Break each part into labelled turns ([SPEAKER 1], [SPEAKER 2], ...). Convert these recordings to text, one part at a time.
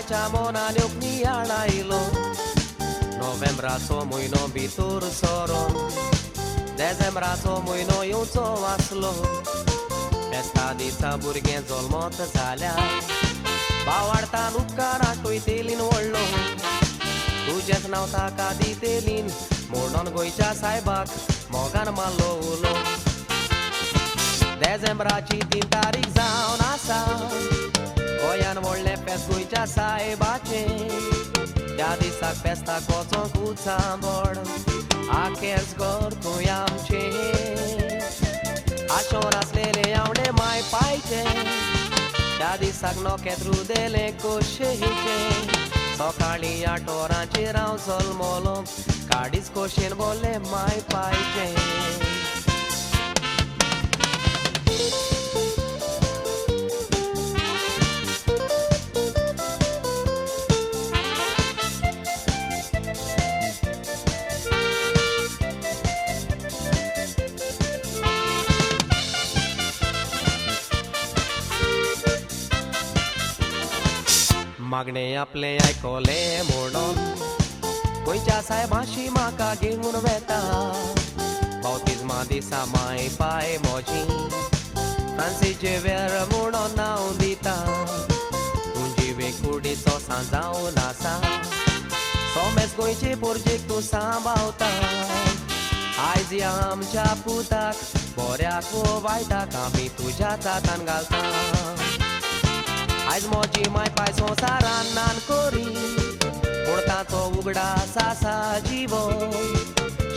[SPEAKER 1] Maia monaneuk nialailo Novembraco mój no bitur soro Dezembraco mój no iuco waslo Festa दिसा भुरगें जल्मत जाल्यार भावार्थान उपकाराक वयतेलीन व्हडलो तुजेच नांव ताका दितेलीन म्हणून गोंयच्या सायबाक मोगान मारलो उलो डेसेंबराची 3 तारीख जावन आसा गोंयान व्हडलें फेस्त गोंयच्या सायबाचें त्या दिसाक फेस्ताक वचोंक उचांबड आखेंच घर थंय आमचें आशोन आसलेले आवडे माय पायचे त्या दिसाक नोकेत रुदेले खोशेचे सकाळीं 8 वरांचेर हांव जल्मलो काडीच खोशेन बोले माय पायचे मागणे आपले आयकोले म्हणून गोंयच्या सायबाशी म्हाका घेवन वेता बावतिजमा दिसा माय पाय म्हजी फ्रांसीस जेवेर म्हणून नांव दिता तुजी वेकुडीचो सांजावन आसा सोमेच गोंयचे पोरजेक तूं सांबाळता आयज ह्या आमच्या पुताक बऱ्याक वो वायटाक आमी तुज्या हातान घालता आयज मोची माय पाय संवसारान नान कोरी पूण ताचो उगडास आसा जिवो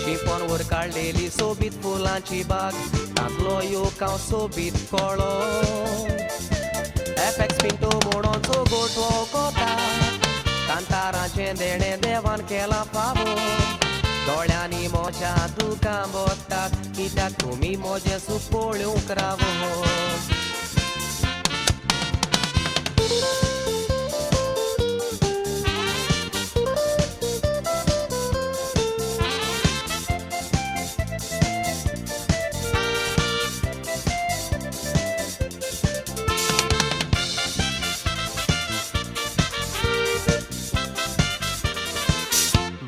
[SPEAKER 1] शिंपोन वर काडलेली सोबीत फुलांची बाग तांतलो योग हांव सोबीत कळो एफेक्स पिंटो म्हणोनचो गोठवो कोता कांताराचें देणें देवान केलां फावो दोळ्यांनी मोच्या तुका बोत्ता कित्याक तुमी मोजें सूख पळोवंक रावो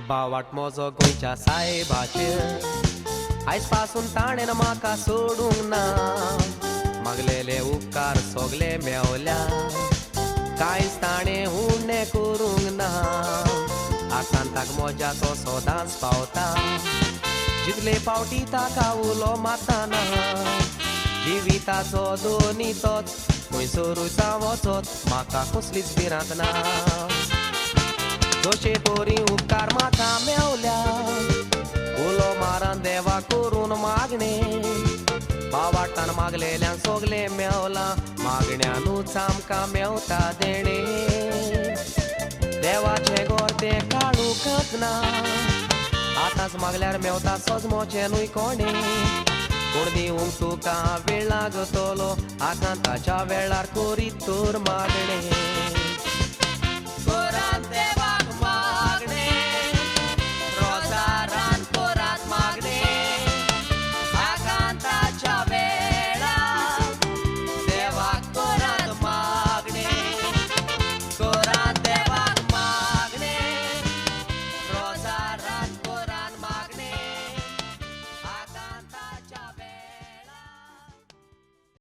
[SPEAKER 1] बावाट मोजो गोंयच्या सायबाचेर आयज पासून ताणेन म्हाका सोडूंक ना मागलेले उपकार सोगले मेवल्या कांयच ताणें उणें करूंक ना आकांताक मोज्याचो सदांच पावता जितले फावटी ताका उलो मारतना जिविताचो दोनी तोच खंयसरूय वचत म्हाका कसलीच भिरांत ना जशे पोरी उपकार म्हाका मेवल्या उलो मारन देवा करून मागणे बावाटान मागलेल्यांक सोगले मेवला मागण्यांनूच आमकां मेवता देणे देवाचें गोर तें काडूंकच ना आतांच मागल्यार मेवता सोजमोचें न्हय कोणें पूण दिवंक तुका वेळ लागतलो आकांताच्या वेळार करीत तर मागणें